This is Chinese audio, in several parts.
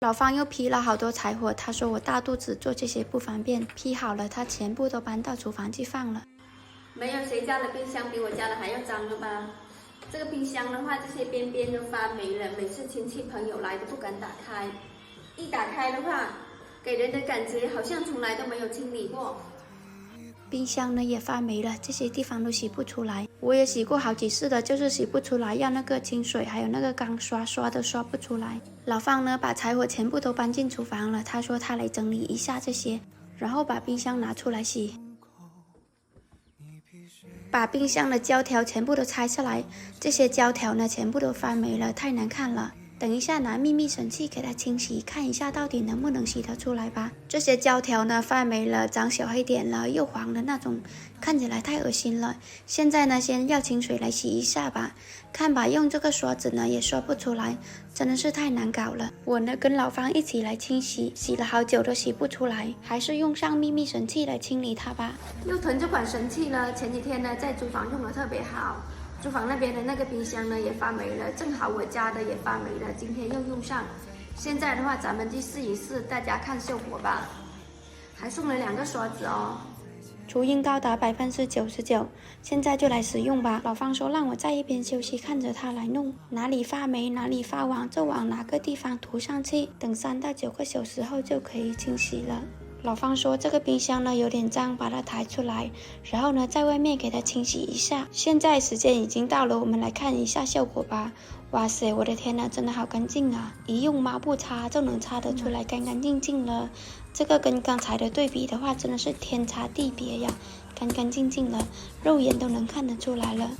老方又劈了好多柴火，他说我大肚子做这些不方便，劈好了他全部都搬到厨房去放了。没有谁家的冰箱比我家的还要脏了吧？这个冰箱的话，这些边边都发霉了，每次亲戚朋友来都不敢打开，一打开的话，给人的感觉好像从来都没有清理过。冰箱呢也发霉了，这些地方都洗不出来。我也洗过好几次的，就是洗不出来，要那个清水还有那个钢刷刷都刷不出来。老方呢把柴火全部都搬进厨房了，他说他来整理一下这些，然后把冰箱拿出来洗。把冰箱的胶条全部都拆下来，这些胶条呢全部都发霉了，太难看了。等一下拿秘密神器给它清洗，看一下到底能不能洗得出来吧。这些胶条呢发霉了，长小黑点了，又黄的那种，看起来太恶心了。现在呢先要清水来洗一下吧，看吧，用这个刷子呢也刷不出来，真的是太难搞了。我呢跟老方一起来清洗，洗了好久都洗不出来，还是用上秘密神器来清理它吧。又囤这款神器呢，前几天呢在厨房用的特别好。厨房那边的那个冰箱呢也发霉了，正好我家的也发霉了，今天又用上。现在的话咱们去试一试，大家看效果吧。还送了2个刷子哦，除印高达99%，现在就来使用吧。老方说让我在一边休息，看着他来弄，哪里发霉哪里发网就往哪个地方涂上去，等3到9个小时后就可以清洗了。老方说这个冰箱呢有点脏，把它抬出来，然后呢在外面给它清洗一下。现在时间已经到了，我们来看一下效果吧。哇塞，我的天呐，真的好干净啊！一用抹布擦就能擦得出来干干净净了。这个跟刚才的对比的话，真的是天差地别呀，干干净净了，肉眼都能看得出来了。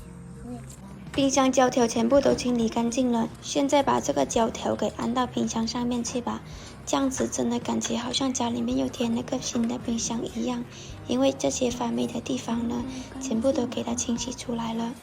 冰箱胶条全部都清理干净了，现在把这个胶条给安到冰箱上面去吧。这样子真的感觉好像家里面又添了个新的冰箱一样，因为这些发霉的地方呢，全部都给它清洗出来了。